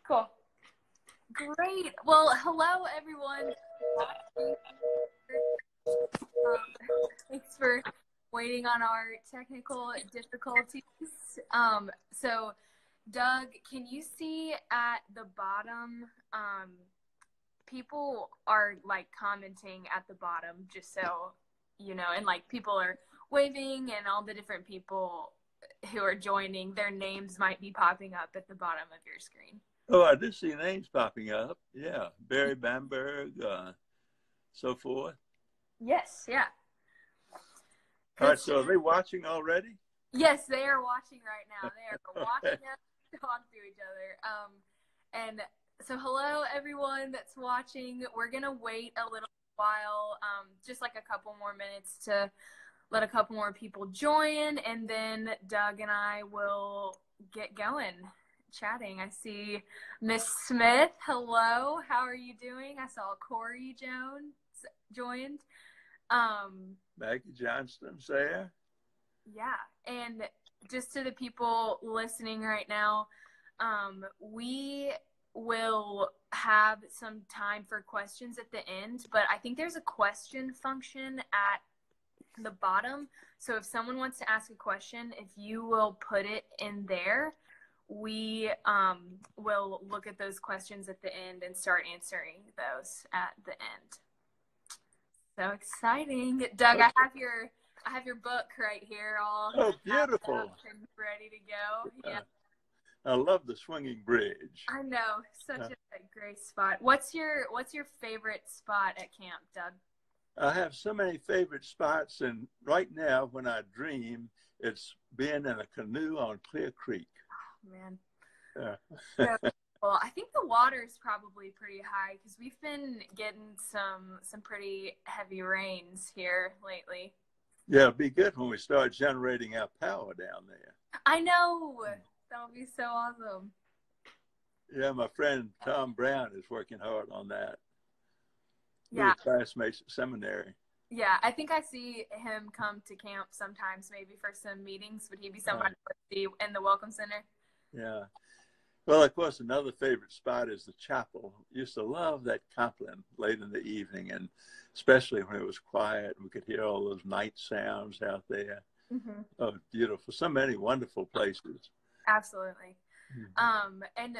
Cool. Great. Well, hello, everyone. Thanks for waiting on our technical difficulties. So, Doug, can you see at the bottom, people are like commenting at the bottom, just so you know, and like people are waving and all the different people who are joining, their names might be popping up at the bottom of your screen. Oh, I do see names popping up. Yeah, Barry Bamberg, so forth. Yes, yeah. All right, so are they watching already? Yes, they are watching right now. They are watching us talk to each other. And so hello, everyone that's watching. We're going to wait a little while, just like a couple more minutes to let a couple more people join, and then Doug and I will get going chatting. I see Miss Smith. Hello, how are you doing? I saw Corey Jones joined. Maggie Johnston's there. Yeah, and just to the people listening right now, we will have some time for questions at the end, but I think there's a question function at the bottom. So if someone wants to ask a question, if you will put it in there, we will look at those questions at the end and start answering those at the end. So exciting. Doug, Okay. I have your book right here all beautiful and ready to go. Yeah. I love the swinging bridge. I know, such a great spot. What's your favorite spot at camp, Doug? I have so many favorite spots, and right now when I dream, it's being in a canoe on Clear Creek. Oh, man. Yeah. Well, I think the water is probably pretty high because we've been getting some pretty heavy rains here lately. Yeah, it'll be good when we start generating our power down there. I know. That would be so awesome. Yeah, my friend Tom Brown is working hard on that. Yeah. Classmates at seminary. Yeah, I think I see him come to camp sometimes, maybe for some meetings. Would he be somebody to see in the Welcome Center? Yeah. Well, of course, another favorite spot is the chapel. Used to love that Compline late in the evening, and especially when it was quiet, we could hear all those night sounds out there. Mm-hmm. Oh, beautiful. So many wonderful places. Absolutely. Mm-hmm. And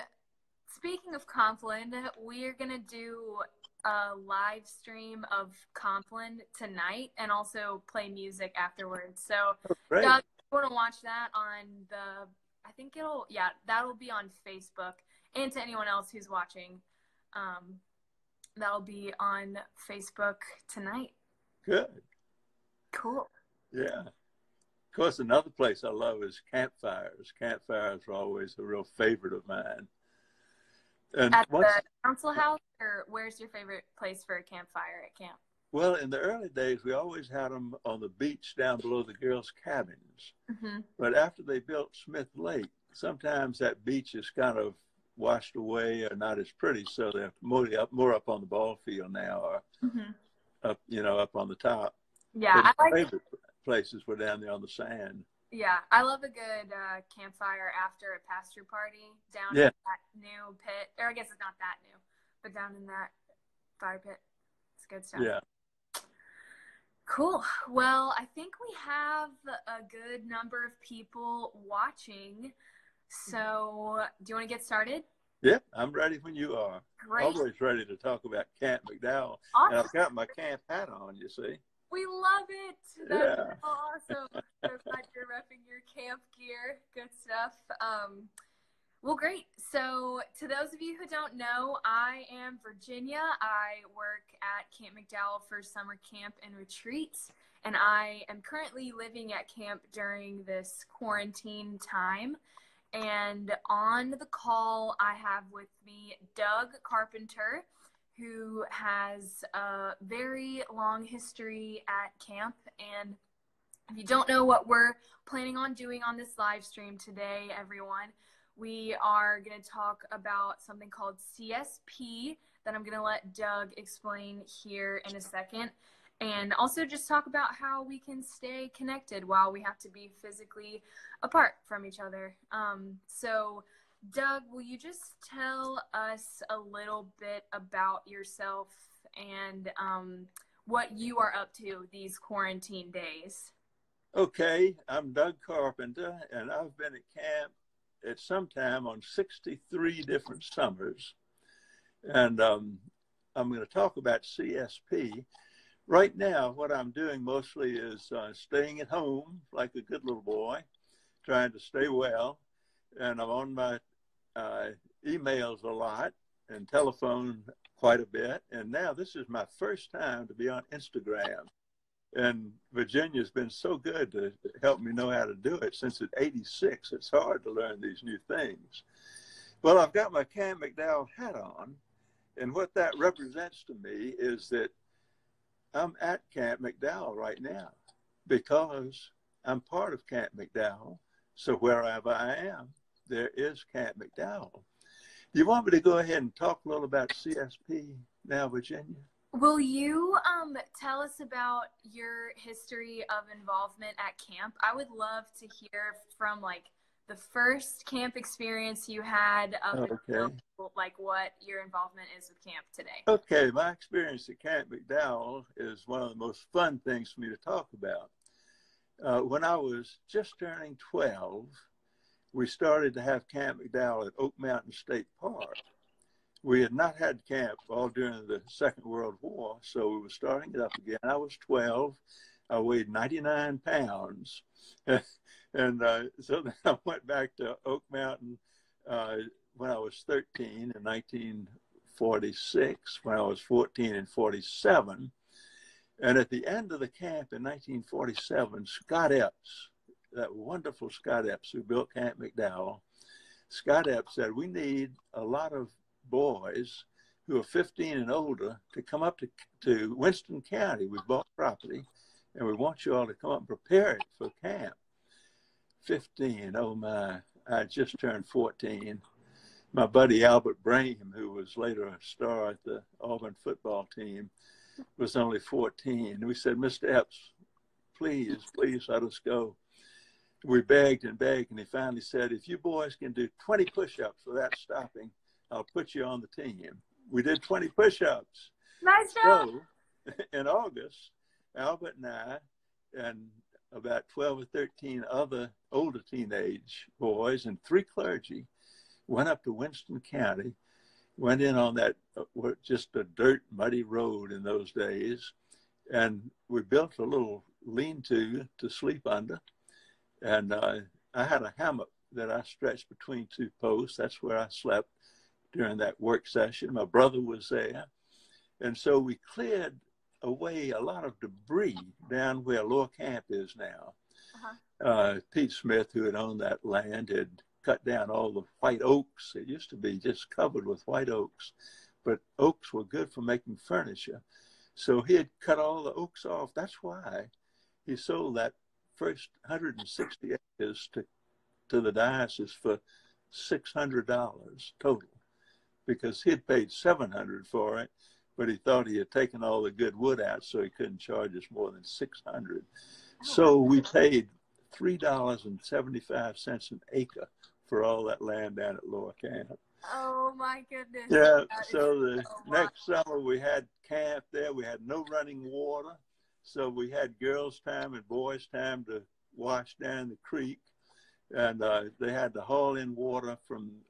speaking of Compline, we're going to do a live stream of Compline tonight and also play music afterwards. So, Doug, if you want to watch that on I think that'll be on Facebook, and to anyone else who's watching, that'll be on Facebook tonight. Good. Cool. Yeah. Of course, another place I love is campfires. Campfires are always a real favorite of mine. And at the council house, or where's your favorite place for a campfire at camp? Well, in the early days, we always had them on the beach down below the girls' cabins. Mm-hmm. But after they built Smith Lake, sometimes that beach is kind of washed away or not as pretty, so they're more up on the ball field now, or up on the top. Yeah, but my favorite places were down there on the sand. Yeah, I love a good campfire after a pasture party down in that new pit. Or I guess it's not that new, but down in that fire pit. It's good stuff. Yeah. Cool. Well, I think we have a good number of people watching. So, do you want to get started? Yeah, I'm ready when you are. Great. Always ready to talk about Camp McDowell. Awesome. And I've got my camp hat on, you see. We love it. That's so awesome. So glad you're repping your camp gear. Good stuff. Well, great. So to those of you who don't know, I am Virginia. I work at Camp McDowell for summer camp and retreats, and I am currently living at camp during this quarantine time. And on the call, I have with me Doug Carpenter, who has a very long history at camp. And if you don't know what we're planning on doing on this live stream today, everyone, we are going to talk about something called CSP that I'm going to let Doug explain here in a second. And also just talk about how we can stay connected while we have to be physically apart from each other. So Doug, will you just tell us a little bit about yourself and what you are up to these quarantine days? Okay, I'm Doug Carpenter, and I've been at camp at some time on 63 different summers. And I'm going to talk about CSP. Right now, what I'm doing mostly is staying at home like a good little boy, trying to stay well. And I'm on my emails a lot and telephone quite a bit. And now this is my first time to be on Instagram. And Virginia's been so good to help me know how to do it. Since at 86, it's hard to learn these new things. Well, I've got my Cam McDowell hat on. And what that represents to me is that I'm at Camp McDowell right now because I'm part of Camp McDowell. So wherever I am, there is Camp McDowell. Do you want me to go ahead and talk a little about CSP now, Virginia? Will you tell us about your history of involvement at camp? I would love to hear from like the first camp experience you had up until like what your involvement is with camp today. Okay, my experience at Camp McDowell is one of the most fun things for me to talk about. When I was just turning 12, we started to have Camp McDowell at Oak Mountain State Park. We had not had camp all during the Second World War, so we were starting it up again. I was 12. I weighed 99 pounds. And so then I went back to Oak Mountain when I was 13 in 1946, when I was 14 in 47. And at the end of the camp in 1947, Scott Epps, that wonderful Scott Epps who built Camp McDowell, Scott Epps said, we need a lot of boys who are 15 and older to come up to Winston County. We bought property and we want you all to come up and prepare it for camp. 15, oh my, I just turned 14. My buddy Albert Braham, who was later a star at the Auburn football team, was only 14. And we said, Mr. Epps, please let us go. We begged and begged, and he finally said, if you boys can do 20 push-ups without stopping, I'll put you on the team. We did 20 push-ups. Nice job. So in August, Albert and I and about 12 or 13 other older teenage boys and 3 clergy went up to Winston County, went in on that just a dirt, muddy road in those days, and we built a little lean-to to sleep under. And I had a hammock that I stretched between 2 posts. That's where I slept during that work session. My brother was there. And so we cleared away a lot of debris down where Lower Camp is now. Pete Smith, who had owned that land, had cut down all the white oaks. It used to be just covered with white oaks, but oaks were good for making furniture. So he had cut all the oaks off. That's why he sold that first 160 acres to the diocese for $600 total, because he had paid $700 for it, but he thought he had taken all the good wood out, so he couldn't charge us more than $600. So we paid $3.75 an acre for all that land down at Lower Camp. Oh my goodness. Yeah, so the next summer we had camp there. We had no running water, so we had girls' time and boys' time to wash down the creek. And they had to haul in water from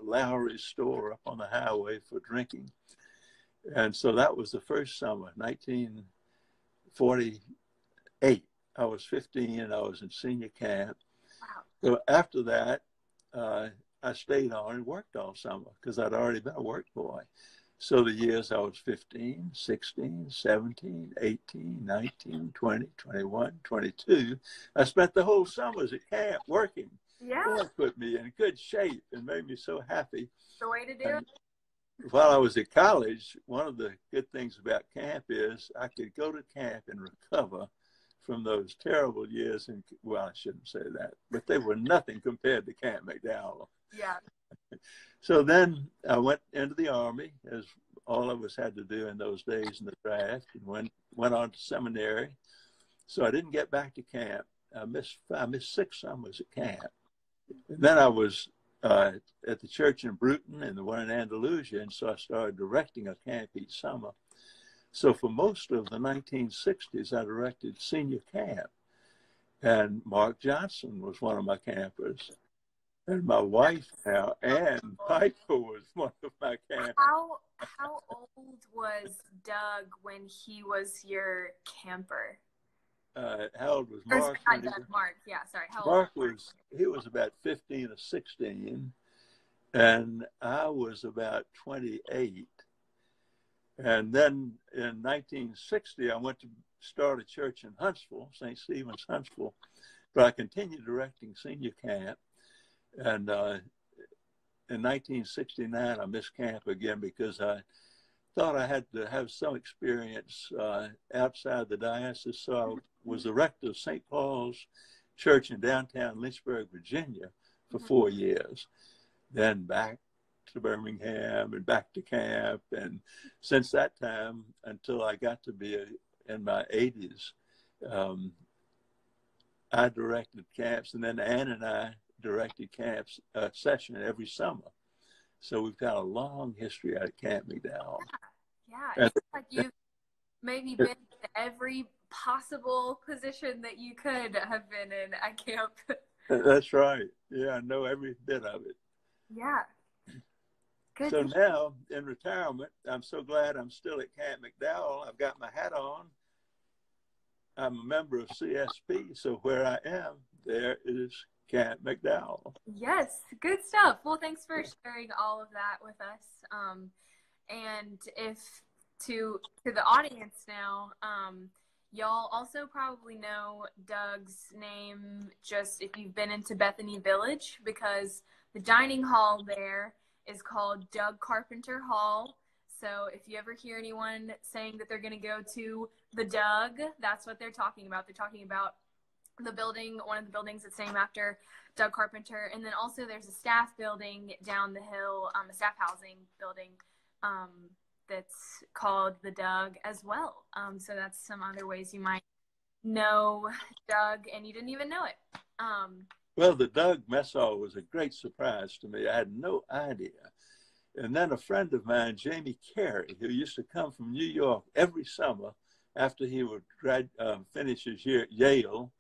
Lowry's store up on the highway for drinking. And so that was the first summer, 1948. I was 15 and I was in senior camp. Wow. So after that, I stayed on and worked all summer because I'd already been a work boy. So the years I was 15, 16, 17, 18, 19, 20, 21, 22, I spent the whole summers at camp working. Yeah. That put me in good shape and made me so happy. The way to do it. While I was at college, one of the good things about camp is I could go to camp and recover from those terrible years. And well, I shouldn't say that, but they were nothing compared to Camp McDowell. Yeah. So then I went into the Army, as all of us had to do in those days in the draft, and went on to seminary. So I didn't get back to camp. I missed 6 summers at camp. And then I was at the church in Bruton and the one in Andalusia, and so I started directing a camp each summer. So for most of the 1960s, I directed senior camp, and Mark Johnson was one of my campers. And my wife now, Ann Piper, was one of my campers. How old was Doug when he was your camper? How old was Mark? Mark, yeah, sorry. Mark he was about 15 or 16, and I was about 28. And then in 1960, I went to start a church in Huntsville, St. Stephen's, Huntsville, but I continued directing senior camp. And in 1969, I missed camp again because I thought I had to have some experience outside the diocese. So I was the rector of St. Paul's Church in downtown Lynchburg, Virginia for 4 years. Then back to Birmingham and back to camp. And since that time until I got to be in my 80s, I directed camps, and then Ann and I directed camps session every summer. So we've got a long history out at Camp McDowell. Yeah, it's like you've maybe been in every possible position that you could have been in at camp. That's right. Yeah, I know every bit of it. Yeah. Good. So now in retirement, I'm so glad I'm still at Camp McDowell. I've got my hat on. I'm a member of CSP, so where I am, there is Camp McDowell. Yes, good stuff. Well, thanks for sharing all of that with us. And if to the audience now, y'all also probably know Doug's name just if you've been into Bethany Village, because the dining hall there is called Doug Carpenter Hall. So if you ever hear anyone saying that they're going to go to the Doug, that's what they're talking about. They're talking about the building, one of the buildings that's named after Doug Carpenter. And then also there's a staff building down the hill, a staff housing building that's called the Doug as well. So that's some other ways you might know Doug and you didn't even know it. Well, the Doug mess hall was a great surprise to me. I had no idea. And then a friend of mine, Jamie Carey, who used to come from New York every summer after he would finish his year at Yale,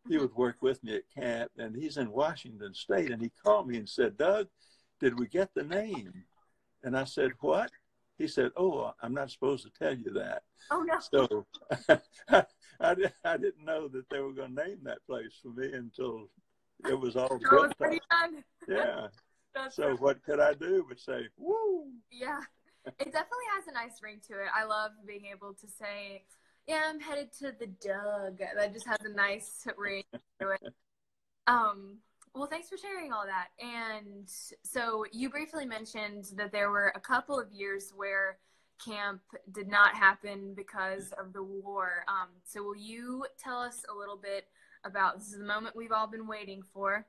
he would work with me at camp, and he's in Washington State. And he called me and said, "Doug, did we get the name?" And I said, "What?" He said, "Oh, I'm not supposed to tell you that." Oh, no. So I didn't know that they were going to name that place for me until it was all built up. Yeah. So what could I do but say, woo? Yeah, it definitely has a nice ring to it. I love being able to say, yeah, I'm headed to the Doug. That just has a nice ring to it. Well, thanks for sharing all that. And so you briefly mentioned that there were a couple of years where camp did not happen because of the war. So will you tell us a little bit about, this is the moment we've all been waiting for,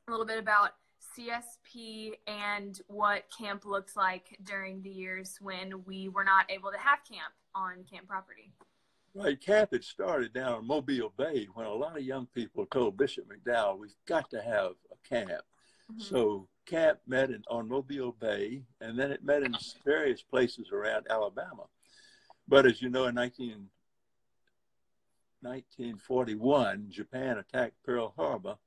a little bit about CSP and what camp looked like during the years when we were not able to have camp on camp property? Right, camp had started down in Mobile Bay when a lot of young people told Bishop McDowell, we've got to have a camp. Mm-hmm. So camp met on Mobile Bay, and then it met in various places around Alabama. But as you know, in 1941, Japan attacked Pearl Harbor.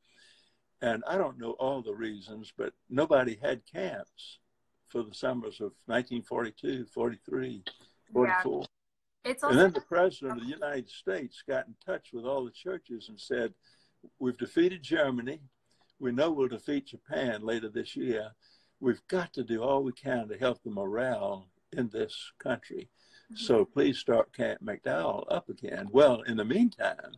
And I don't know all the reasons, but nobody had camps for the summers of 1942, 43, 44. Yeah. And then the president of the United States got in touch with all the churches and said, we've defeated Germany. We know we'll defeat Japan later this year. We've got to do all we can to help the morale in this country. Mm-hmm. So please start Camp McDowell up again. Well, in the meantime,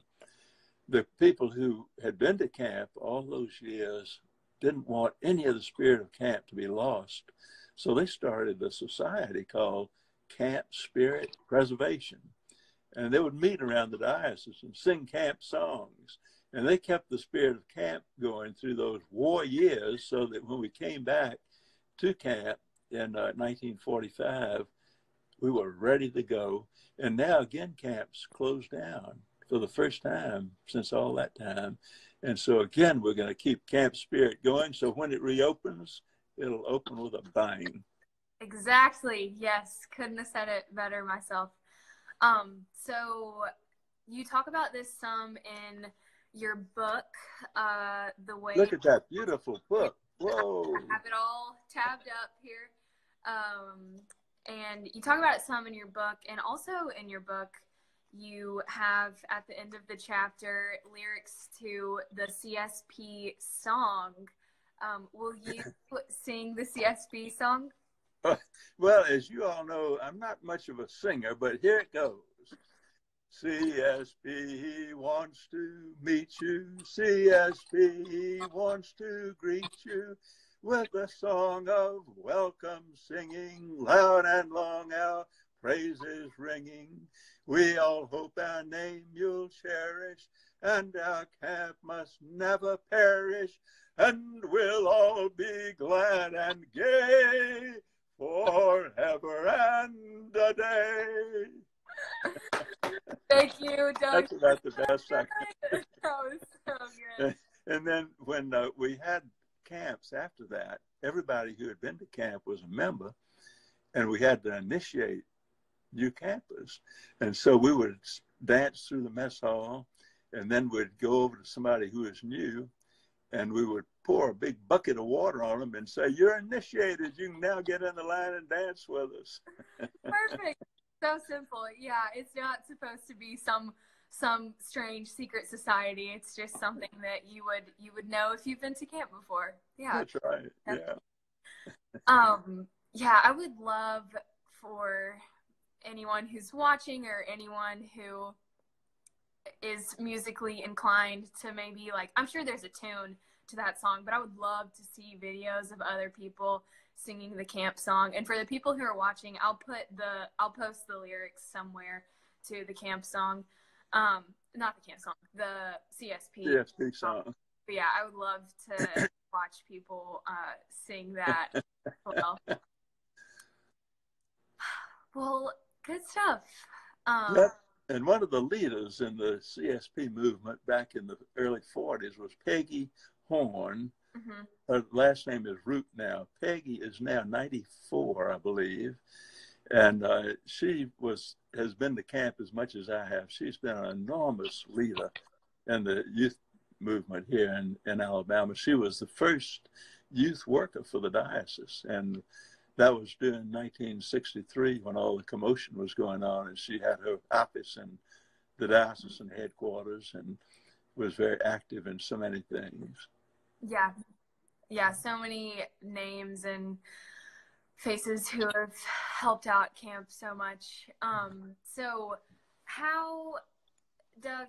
the people who had been to camp all those years didn't want any of the spirit of camp to be lost. So they started a society called Camp Spirit Preservation. And they would meet around the diocese and sing camp songs. And they kept the spirit of camp going through those war years so that when we came back to camp in 1945, we were ready to go. And now again, camps closed down for the first time since all that time. And so again, we're going to keep Camp Spirit going. So when it reopens, it'll open with a bang. Exactly. Yes. Couldn't have said it better myself. So you talk about this some in your book, The Way. Look at that beautiful book. Whoa. I have it all tabbed up here. And you talk about it some in your book, and also in your book, you have at the end of the chapter lyrics to the CSP song. Will you sing the CSP song? Well, as you all know, I'm not much of a singer, but here it goes. CSP wants to meet you. CSP wants to greet you with a song of welcome singing, loud and long our praises ringing. We all hope our name you'll cherish, and our camp must never perish, and we'll all be glad and gay forever and a day. Thank you, Doug. That's about the best I could. That was so good. And then when we had camps after that, everybody who had been to camp was a member, and we had to initiate new campers. And so we would dance through the mess hall, and then we'd go over to somebody who was new, and we would pour a big bucket of water on them and say, "You're initiated. You can now get in the line and dance with us." Perfect. So simple. Yeah, it's not supposed to be some strange secret society. It's just something that you would know if you've been to camp before. Yeah. That's right. Yeah. Yeah, I would love for anyone who's watching or anyone who is musically inclined to maybe, like, I'm sure there's a tune to that song, but I would love to see videos of other people singing the camp song. And for the people who are watching, I'll post the lyrics somewhere to the camp song. Not the camp song, the CSP song. But yeah, I would love to watch people sing that as well. Well, good stuff. And one of the leaders in the CSP movement back in the early 40s was Peggy Horn. Mm-hmm. Her last name is Root now. Peggy is now 94, I believe. And she has been to camp as much as I have. She's been an enormous leader in the youth movement here in Alabama. She was the first youth worker for the diocese. And that was during 1963 when all the commotion was going on. And she had her office in the diocesan headquarters and was very active in so many things. Yeah. Yeah, so many names and faces who have helped out camp so much. So how, Doug,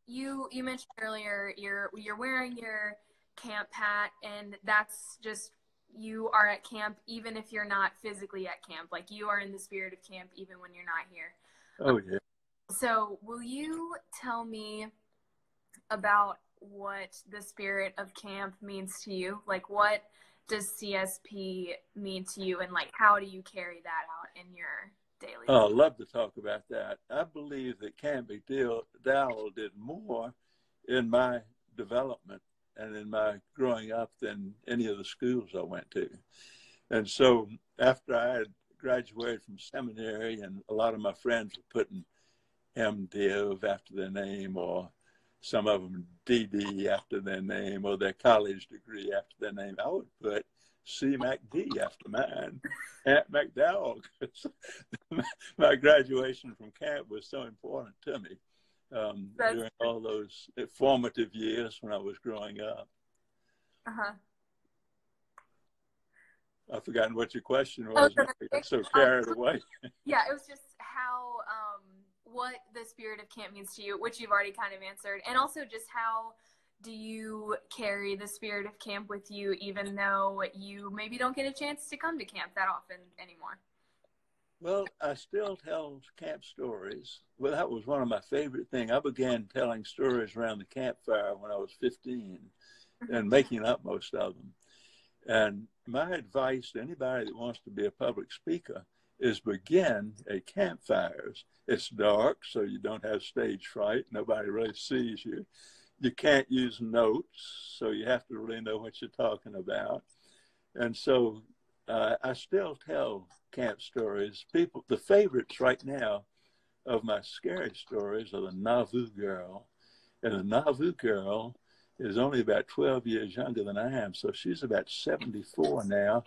you mentioned earlier you're wearing your camp hat, and that's just, you are at camp even if you're not physically at camp. Like, you are in the spirit of camp even when you're not here. Oh, yeah. So will you tell me about what the spirit of camp means to you? Like, what does CSP mean to you, and like, how do you carry that out in your daily life? Oh, I'd love to talk about that. I believe that Camp McDowell did more in my development and in my growing up than any of the schools I went to. And so after I had graduated from seminary, and a lot of my friends were putting MDiv after their name, or some of them DD after their name, or their college degree after their name, I would put CMacD after mine, Aunt McDowell. My graduation from camp was so important to me during all those formative years when I was growing up. Uh-huh. I've forgotten what your question was. I got so carried away. Yeah, it was just how, what the spirit of camp means to you, which you've already kind of answered. And also just how do you carry the spirit of camp with you, even though you maybe don't get a chance to come to camp that often anymore? Well, I still tell camp stories. Well, that was one of my favorite things. I began telling stories around the campfire when I was 15 and making up most of them. And my advice to anybody that wants to be a public speaker is begin at campfires. It's dark, so you don't have stage fright. Nobody really sees you. You can't use notes, so you have to really know what you're talking about. And so I still tell camp stories. People, the favorites right now of my scary stories are the Nauvoo girl. And the Nauvoo girl is only about 12 years younger than I am, so she's about 74 now.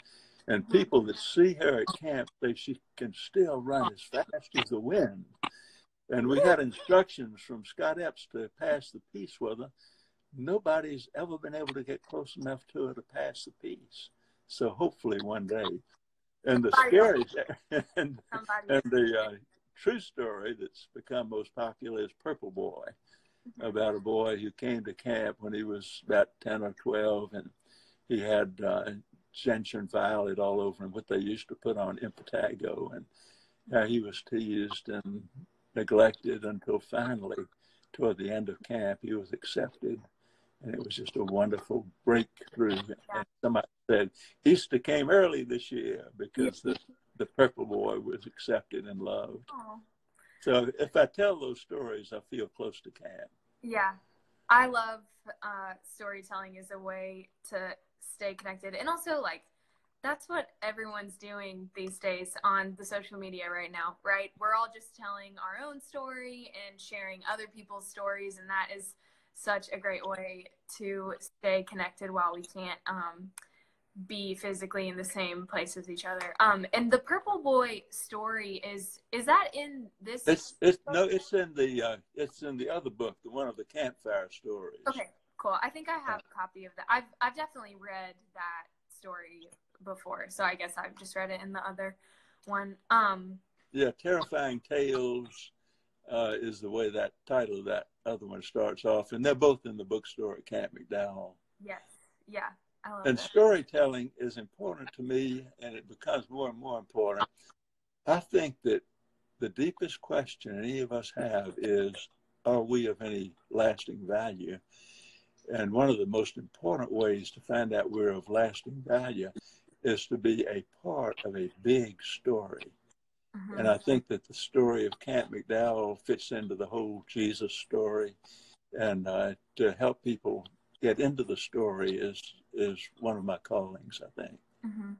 And people that see her at camp say she can still run as fast as the wind. And we had instructions from Scott Epps to pass the peace with her. Nobody's ever been able to get close enough to her to pass the peace. So hopefully one day. And the scary and the true story that's become most popular is Purple Boy, about a boy who came to camp when he was about 10 or 12, and he had gentian violet all over him, what they used to put on impetigo, and he was teased and neglected until finally, toward the end of camp, he was accepted. And it was just a wonderful breakthrough. And somebody said, Easter came early this year because the Purple Boy was accepted and loved. Aww. So if I tell those stories, I feel close to camp. Yeah. I love storytelling as a way to stay connected. And also, like, that's what everyone's doing these days on the social media right now, right? We're all just telling our own story and sharing other people's stories, and that is such a great way to stay connected while we can't be physically in the same place as each other. And the Purple Boy story is that in this? It's in the other book, the one of the campfire stories. Okay, cool. I think I have a copy of that. I've definitely read that story before, so I guess I've just read it in the other one. Yeah, Terrifying Tales is the way that title of that other one starts off, and they're both in the bookstore at Camp McDowell. Yes, yeah, I love and that. Storytelling is important to me, and it becomes more and more important. I think that the deepest question any of us have is, are we of any lasting value? And one of the most important ways to find out we're of lasting value is to be a part of a big story. Mm-hmm. And I think that the story of Camp McDowell fits into the whole Jesus story. And to help people get into the story is one of my callings, I think. Mm-hmm.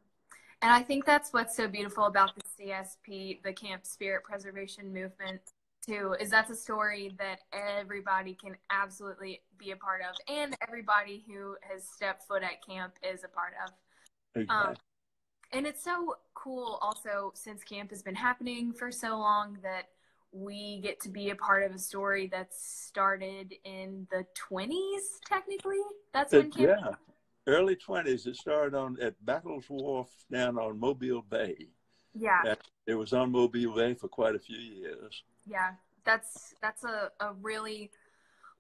And I think that's what's so beautiful about the CSP, the Camp Spirit Preservation Movement, too, is that's a story that everybody can absolutely be a part of, and everybody who has stepped foot at camp is a part of. Exactly. And it's so cool also, since camp has been happening for so long, that we get to be a part of a story that started in the 20s, technically. That's when camp. Yeah, early 20s. It started at Battles Wharf down on Mobile Bay. Yeah. And it was on Mobile Bay for quite a few years. Yeah, that's a really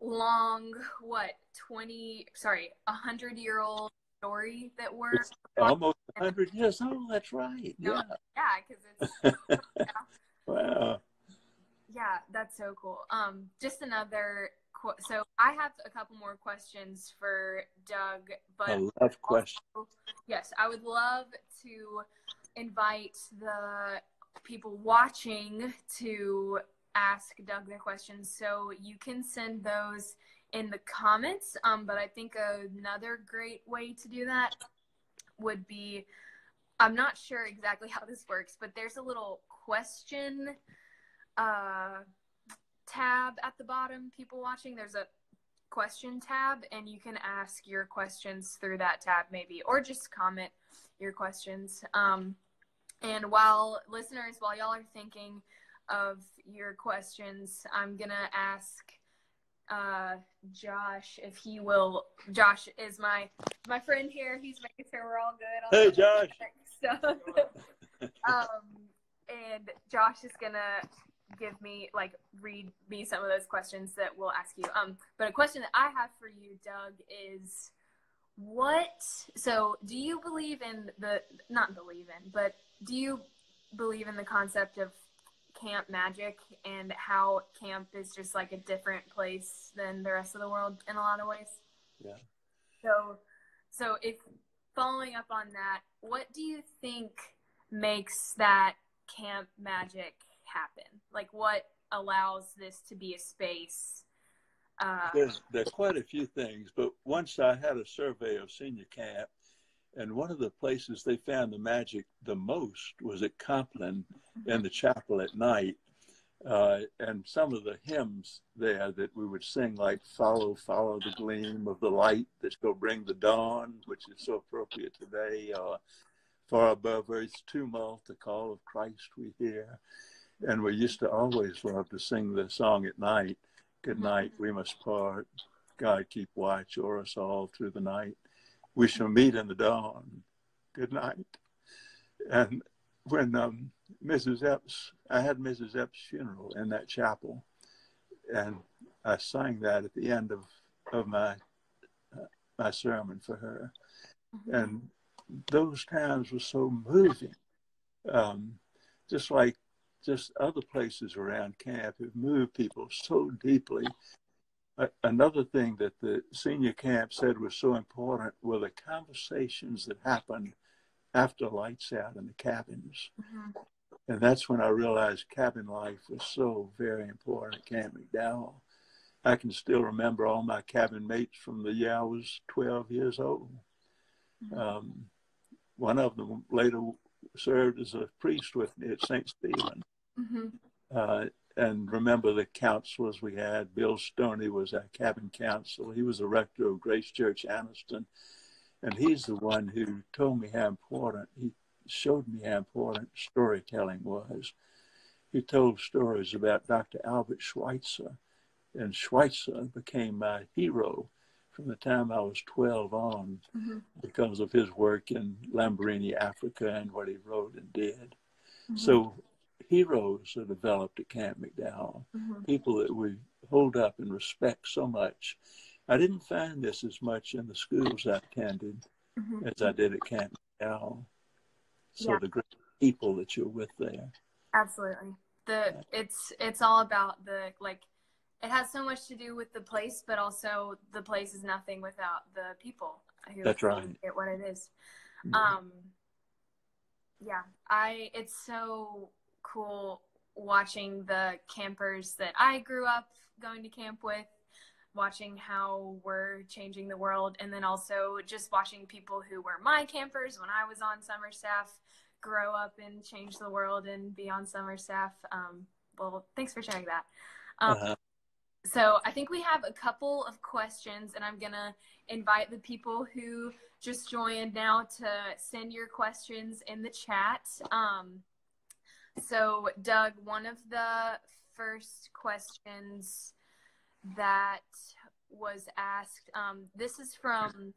long, 100-year-old story that we're almost 100 years old. That's right. Yeah. Yeah, because it's yeah. Wow. Yeah, that's so cool. Just another. So I have a couple more questions for Doug, but I love questions. Yes, I would love to invite the people watching to ask Doug their questions. So you can send those in the comments. But I think another great way to do that would be, I'm not sure exactly how this works, but there's a little question tab at the bottom. People watching, there's a question tab, and you can ask your questions through that tab maybe, or just comment your questions. And while y'all are thinking of your questions, I'm gonna ask Josh if he will. Josh is my friend here. He's making sure we're all good. Hey, Josh. So, and Josh is gonna read me some of those questions that we'll ask you. But a question that I have for you, Doug, is do you believe in do you believe in the concept of camp magic and how camp is just like a different place than the rest of the world in a lot of ways? Yeah. So if following up on that, what do you think makes that camp magic happen? Like, what allows this to be a space? There's quite a few things, but once I had a survey of senior camp, and one of the places they found the magic the most was at Compline in the chapel at night. And some of the hymns there that we would sing, like "Follow, follow the gleam of the light that shall bring the dawn," which is so appropriate today. "Far above earth's tumult, the call of Christ we hear." And we used to always love to sing the song at night. "Good night, we must part. God keep watch o'er us all through the night. We shall meet in the dawn. Good night." And when Mrs. Epps, I had Mrs. Epps' funeral in that chapel, and I sang that at the end of my sermon for her. And those times were so moving. Just like other places around camp have moved people so deeply. Another thing that the senior camp said was so important were the conversations that happened after lights out in the cabins. And that's when I realized cabin life was so very important at Camp McDowell. I can still remember all my cabin mates from the year I was 12 years old. One of them later served as a priest with me at St. Stephen. And remember the counselors we had. Bill Stoney was our cabin counselor. He was the rector of Grace Church, Anniston. And he's the one who told me how important, he showed me how important storytelling was. He told stories about Dr. Albert Schweitzer. And Schweitzer became my hero from the time I was 12 on because of his work in Lamborghini, Africa, and what he wrote and did. So heroes are developed at Camp McDowell, people that we hold up and respect so much. I didn't find this as much in the schools I attended as I did at Camp McDowell. So the great people that you're with there. Absolutely. It's all about the, like, it has so much to do with the place, but also the place is nothing without the people who That's right. get what it is. It's so cool watching the campers that I grew up going to camp with, watching how we're changing the world, and then also just watching people who were my campers when I was on summer staff grow up and change the world and be on summer staff. Well, thanks for sharing that. So I think we have a couple of questions, and I'm going to invite the people who just joined now to send your questions in the chat. So, Doug, one of the first questions that was asked, this is from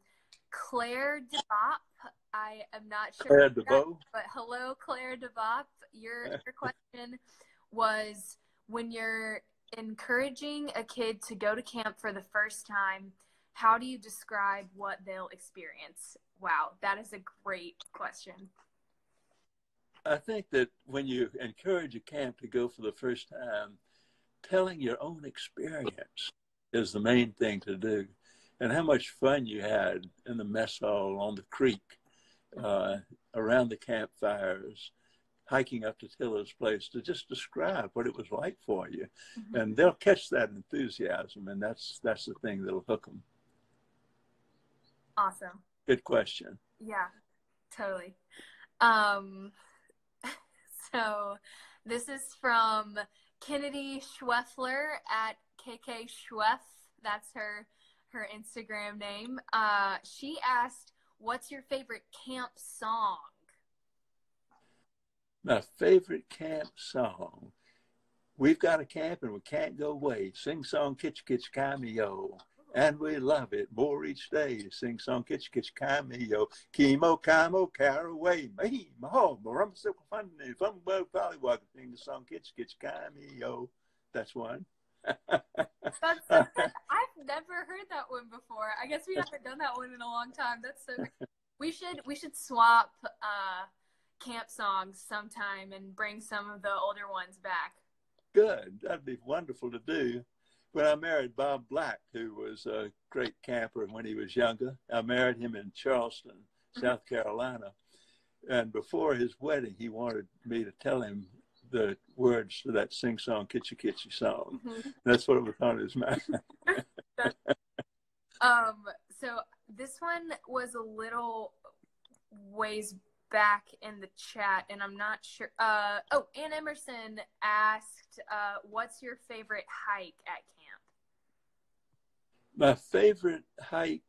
Claire DeBop. I am not sure, but hello, Claire DeBop. Your question was, when you're encouraging a kid to go to camp for the first time, how do you describe what they'll experience? Wow, that is a great question. I think that when you encourage a camp to go for the first time, telling your own experience is the main thing to do, and how much fun you had in the mess hall, on the creek, around the campfires, hiking up to Tiller's place, to just describe what it was like for you. And they'll catch that enthusiasm, and that's the thing that'll hook them. Awesome. Good question. Yeah, totally. So this is from Kennedy Schweffler at KK Schweff. That's her Instagram name. She asked, what's your favorite camp song? My favorite camp song. We've got a camp and we can't go away. Sing song, kitch, kitch, cameo. And we love it more each day. Sing song, kitch, kitch, cameo. Chemo, camo, caraway. Me, my home, rum, silk, fun, fun, pollywog. Sing the song, kitch, kitch, cameo. That's one. That's so good. I've never heard that one before. I guess we haven't done that one in a long time. That's so good. We should swap camp songs sometime and bring some of the older ones back. Good. That'd be wonderful to do. When I married Bob Black, who was a great camper when he was younger, I married him in Charleston, South Carolina. And before his wedding, he wanted me to tell him the words to that sing-song, Kitchy Kitchy song. Mm-hmm. That's what was on his mind. So this one was a little ways back in the chat, and I'm not sure. Ann Emerson asked, what's your favorite hike at camp? My favorite hike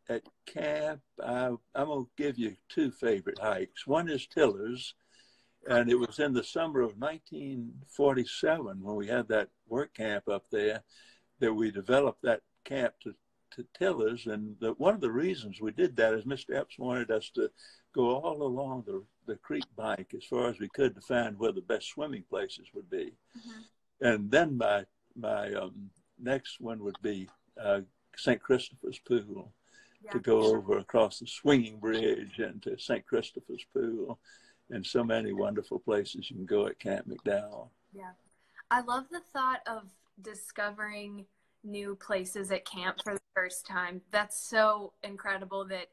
at camp, I'm going to give you two favorite hikes. One is Tiller's, and it was in the summer of 1947 when we had that work camp up there that we developed that camp to Tiller's. And one of the reasons we did that is Mr. Epps wanted us to go all along the creek bank as far as we could to find where the best swimming places would be. Mm-hmm. And then my next one would be St. Christopher's Pool. Yeah. To go over across the swinging bridge and to St. Christopher's Pool, and so many wonderful places you can go at Camp McDowell. Yeah. I love the thought of discovering new places at camp for the first time. That's so incredible that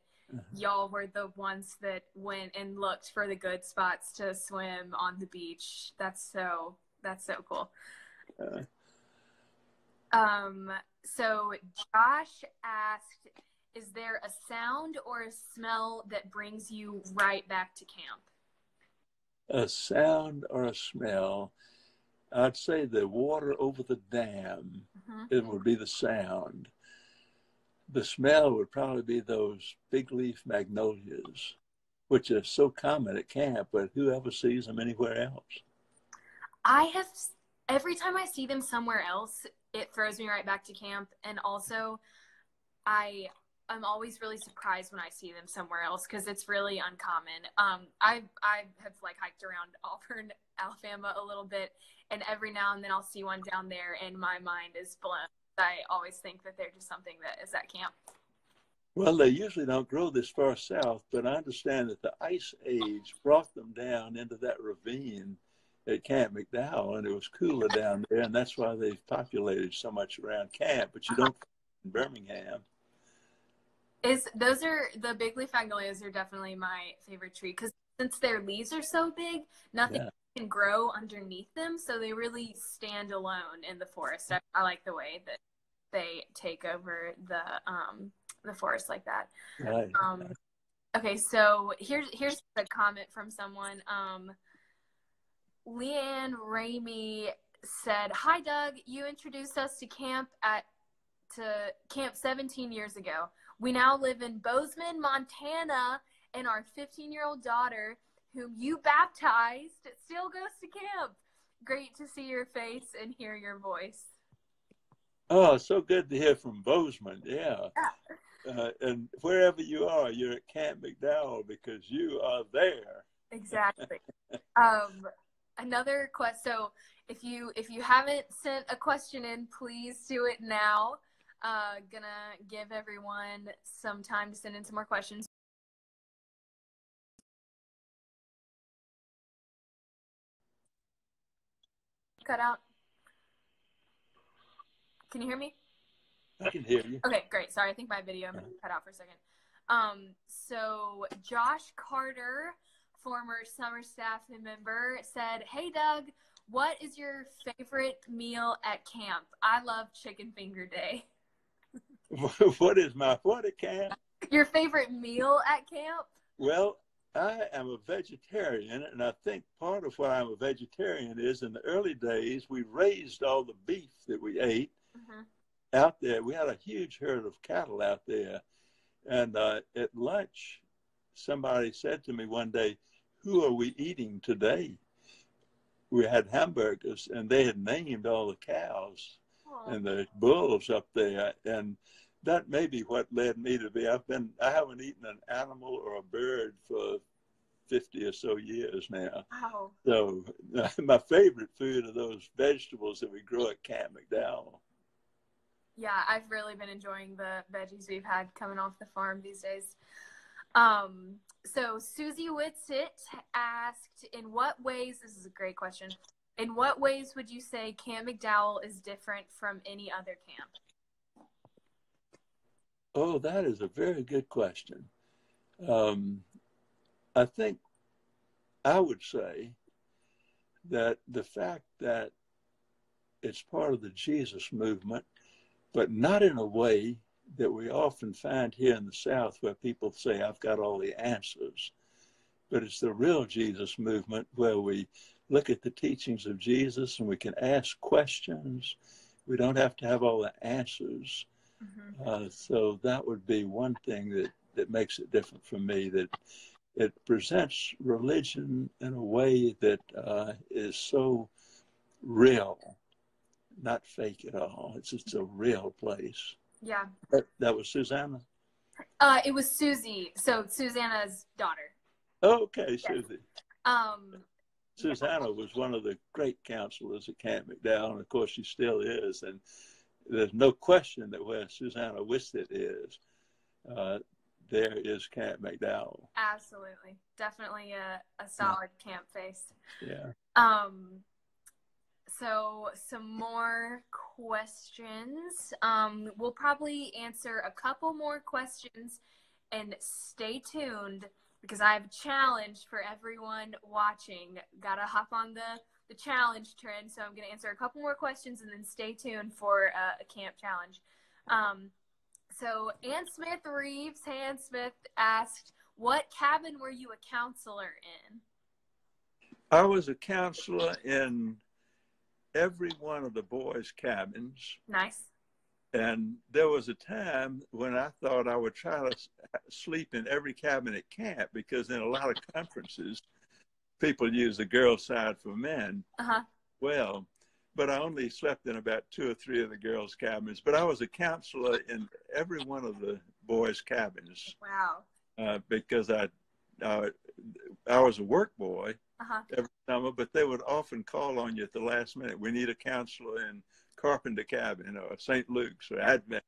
y'all were the ones that went and looked for the good spots to swim on the beach. That's so cool. So Josh asked, is there a sound or a smell that brings you right back to camp? A sound or a smell? I'd say the water over the dam. Mm-hmm. It would be the sound. The smell would probably be those big leaf magnolias, which are so common at camp, but who ever sees them anywhere else? Every time I see them somewhere else, it throws me right back to camp. And also, I'm always really surprised when I see them somewhere else because it's really uncommon. I have hiked around Auburn, Alabama a little bit, and every now and then I'll see one down there and my mind is blown. I always think that they're just something that is at camp. Well, they usually don't grow this far south, but I understand that the Ice Age brought them down into that ravine at Camp McDowell, and it was cooler down there, and that's why they've populated so much around camp, but you don't in Birmingham. Those are the big leaf magnolias are definitely my favorite tree because since their leaves are so big, nothing can grow underneath them, so they really stand alone in the forest. I like the way that they take over the forest like that. Right. Okay, so here's a comment from someone. Leanne Ramey said, "Hi Doug, you introduced us to camp 17 years ago. We now live in Bozeman, Montana, and our 15-year-old daughter, whom you baptized, still goes to camp. Great to see your face and hear your voice." Oh, so good to hear from Bozeman. Yeah. And wherever you are, you're at Camp McDowell because you are there. Exactly. Another question. So if you haven't sent a question in, please do it now. Gonna give everyone some time to send in some more questions. Cut out. Can you hear me? I can hear you. Okay, great. Sorry, I think my video cut out for a second. So Josh Carter, former summer staff member, said, "Hey Doug, what is your favorite meal at camp? I love chicken finger day." What at camp? Your favorite meal at camp? Well, I am a vegetarian, and I think part of why I'm a vegetarian is in the early days, we raised all the beef that we ate out there. We had a huge herd of cattle out there. And at lunch, somebody said to me one day, "Who are we eating today?" We had hamburgers, and they had named all the cows and the bulls up there. And that may be what led me to be. I haven't eaten an animal or a bird for 50 or so years now. Wow. So my favorite food are those vegetables that we grow at Camp McDowell. Yeah, I've really been enjoying the veggies we've had coming off the farm these days. So Susie Whitsitt asked, in what ways, this is a great question, in what ways would you say Camp McDowell is different from any other camp? Oh, that is a very good question. I think I would say that the fact that it's part of the Jesus movement, but not in a way that we often find here in the South where people say, I've got all the answers. But it's the real Jesus movement where we look at the teachings of Jesus and we can ask questions. We don't have to have all the answers. So that would be one thing that makes it different for me, that it presents religion in a way that is so real, not fake at all. It's just a real place. Yeah. That was Susanna? It was Susie. So Susanna's daughter. Okay, Yes. Susie. Susanna Yeah. was one of the great counselors at Camp McDowell, and of course she still is. And there's no question that where Susanna Wisted is, there is Camp McDowell. Absolutely. Definitely a solid camp face. Yeah. So some more questions. We'll probably answer a couple more questions, and stay tuned because I have a challenge for everyone watching. Gotta hop on the challenge trend. So I'm gonna answer a couple more questions and then stay tuned for a camp challenge. So Ann Smith Reeves, Ann Smith asked, what cabin were you a counselor in? I was a counselor in every one of the boys' cabins. Nice. And there was a time when I thought I would try to sleep in every cabin at camp, because in a lot of conferences, people use the girls' side for men. Well, but I only slept in about 2 or 3 of the girls' cabins. But I was a counselor in every one of the boys' cabins. Wow. Because I was a work boy every summer, but they would often call on you at the last minute. We need a counselor in Carpenter cabin or St. Luke's or Advent.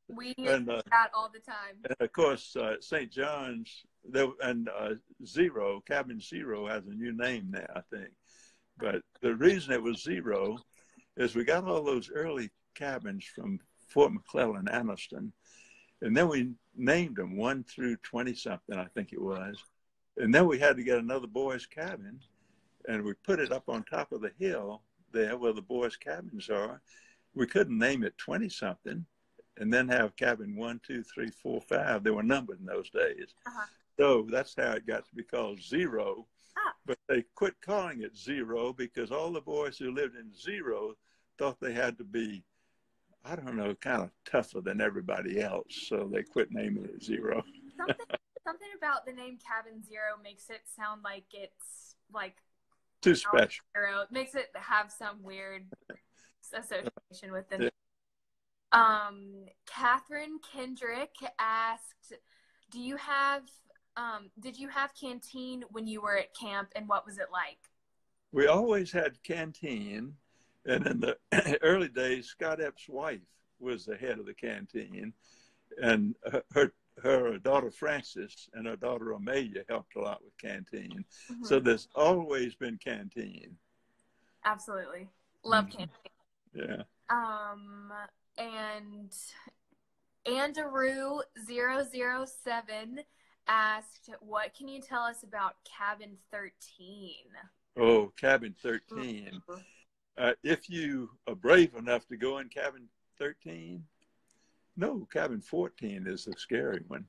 We do that all the time. And of course, St. John's and Zero, Cabin Zero has a new name now, I think. But the reason it was Zero is we got all those early cabins from Fort McClellan, Anniston, and then we named them 1 through 20 something, I think it was. And then we had to get another boys' cabin, and we put it up on top of the hill there where the boys' cabins are. We couldn't name it 20 something and then have cabin 1, 2, 3, 4, 5. They were numbered in those days. So that's how it got to be called Zero. But they quit calling it Zero because all the boys who lived in Zero thought they had to be, I don't know, kind of tougher than everybody else. So they quit naming it Zero. Something about the name Cabin Zero makes it sound like it's like too special. Zero. It makes it have some weird association with the name. Catherine Kendrick asked, did you have canteen when you were at camp, and what was it like? We always had canteen, and in the early days, Scott Epps' wife was the head of the canteen, and her daughter Frances and her daughter Amelia helped a lot with canteen. So there's always been canteen. Absolutely. Love canteen. Yeah. And Andaroo007 asked, what can you tell us about Cabin 13? Oh, Cabin 13. If you are brave enough to go in Cabin 13, no, Cabin 14 is the scary one.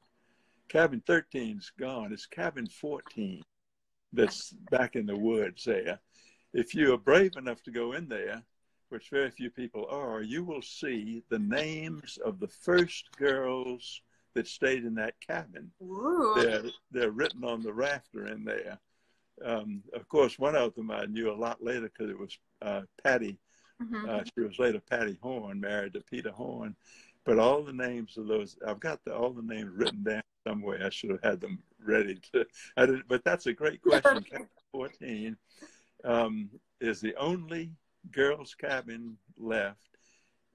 Cabin 13's gone. It's Cabin 14 that's back in the woods there. If you are brave enough to go in there, which very few people are, you will see the names of the first girls that stayed in that cabin. They're written on the rafter in there. Of course, one of them I knew a lot later because it was Patty. She was later Patty Horn, married to Peter Horn. But all the names of those, I've got all the names written down somewhere. I should have had them ready to. But that's a great question. Cabin 14 is the only girls' cabin left,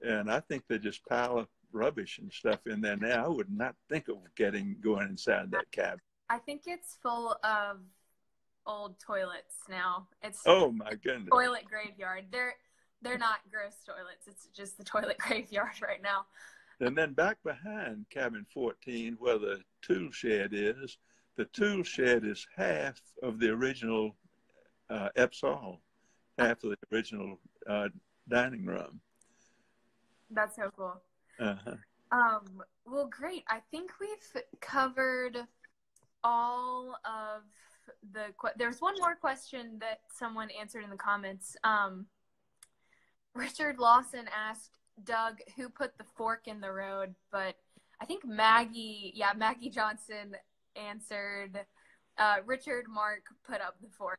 and I think they just pile up rubbish and stuff in there now. I would not think of going inside that cabin. I think it's full of old toilets now. It's oh my goodness, toilet graveyard. They're not gross toilets. It's just the toilet graveyard right now. And then back behind Cabin 14, where the tool shed is, the tool shed is half of the original Epps Hall, half of the original dining room. That's so cool. Uh-huh. Well, great. I think we've covered all of there's one more question that someone answered in the comments. Richard Lawson asked Doug who put the fork in the road, but I think Maggie Johnson answered Richard Mark put up the fork.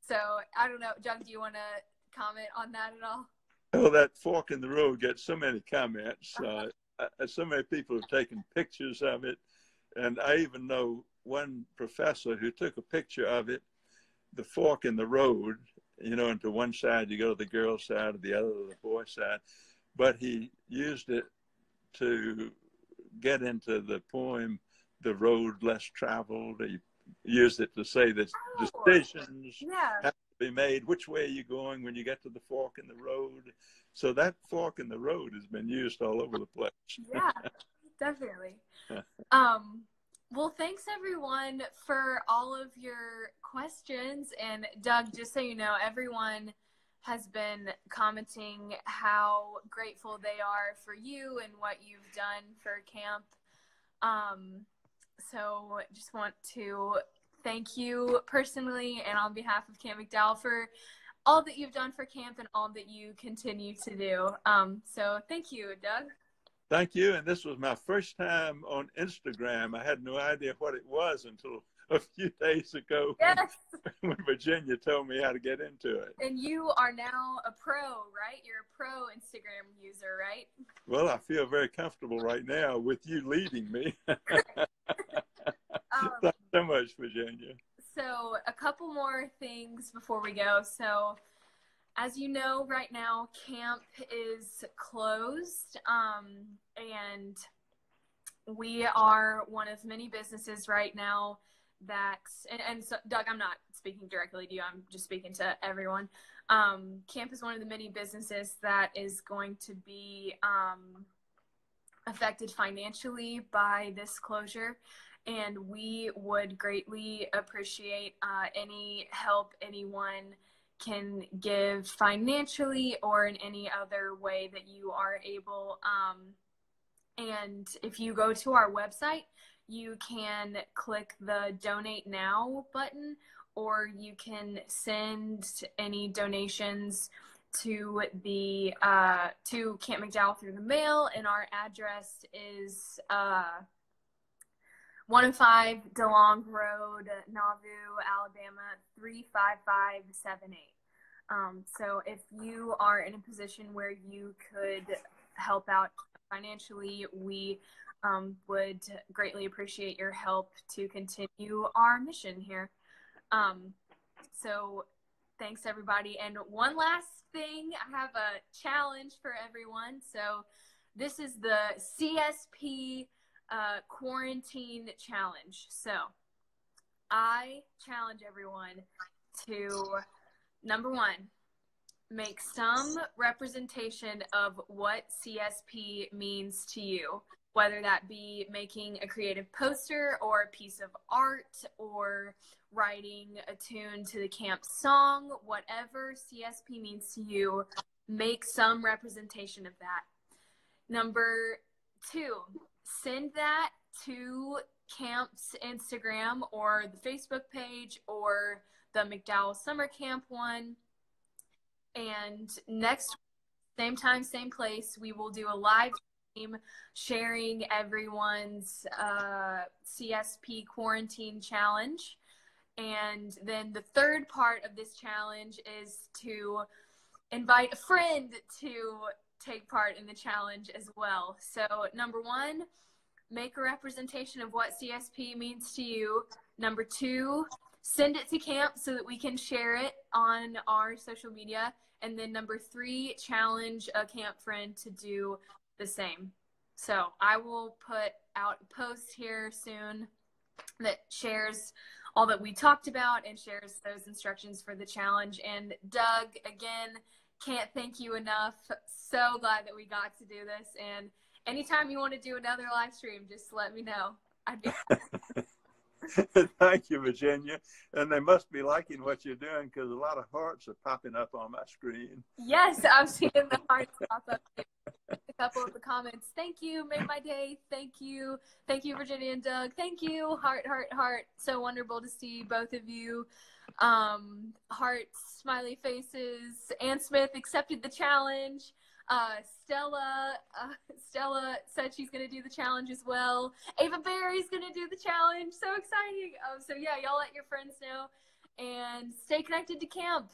So I don't know, Doug, do you want to comment on that at all? Oh, that fork in the road gets so many comments. So many people have taken pictures of it. And I even know one professor who took a picture of it, the fork in the road, you know, and to one side you go to the girl's side, to the other to the boy's side. But he used it to get into the poem, The Road Less Traveled. He used it to say that decisions have to be made. Which way are you going when you get to the fork in the road? So that fork in the road has been used all over the place. Yeah, definitely. Well, thanks everyone for all of your questions. And Doug, just so you know, everyone has been commenting how grateful they are for you and what you've done for camp. So just want to thank you personally and on behalf of Camp McDowell for all that you've done for camp and all that you continue to do. So thank you, Doug. Thank you. And this was my first time on Instagram. I had no idea what it was until a few days ago. Yes. When Virginia told me how to get into it. And you are now a pro, right? You're a pro Instagram user, right? Well, I feel very comfortable right now with you leading me. Thanks so much, Virginia. So a couple more things before we go. So as you know, right now, camp is closed, and we are one of many businesses right now that, and so, Doug, I'm not speaking directly to you, I'm just speaking to everyone. Camp is one of the many businesses that is going to be affected financially by this closure, and we would greatly appreciate any help anyone can give financially or in any other way that you are able. And if you go to our website, you can click the Donate Now button, or you can send any donations to the to Camp McDowell through the mail, and our address is 105 DeLong Road, Nauvoo, Alabama 35578. So if you are in a position where you could help out financially, we would greatly appreciate your help to continue our mission here. So thanks everybody. And one last thing, I have a challenge for everyone. So this is the CSP Quarantine Challenge. So I challenge everyone to, number one, make some representation of what CSP means to you, whether that be making a creative poster or a piece of art or writing a tune to the camp song. Whatever CSP means to you, make some representation of that. Number two, send that to camp's Instagram or the Facebook page or the McDowell Summer Camp one. And next, same time, same place, we will do a live stream sharing everyone's CSP Quarantine Challenge. And then the third part of this challenge is to invite a friend to take part in the challenge as well. So number one, make a representation of what CSP means to you. Number two, send it to camp so that we can share it on our social media. And then number three, challenge a camp friend to do the same. So I will put out a post here soon that shares all that we talked about and shares those instructions for the challenge. And Doug, again, can't thank you enough. So glad that we got to do this. And anytime you want to do another live stream, just let me know. I'd be Thank you, Virginia. And they must be liking what you're doing because a lot of hearts are popping up on my screen. Yes, I'm seeing the hearts pop up too. A couple of the comments. Thank you, made my day. Thank you, Virginia and Doug. Thank you, heart, heart, heart. So wonderful to see both of you. Hearts, smiley faces. Ann Smith accepted the challenge. Stella said she's gonna do the challenge as well. Ava Berry's gonna do the challenge. So exciting. So yeah, y'all let your friends know and stay connected to camp.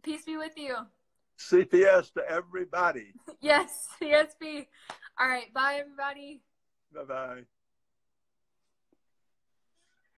Peace be with you. CPS to everybody. Yes, CSP. All right, bye everybody. Bye-bye.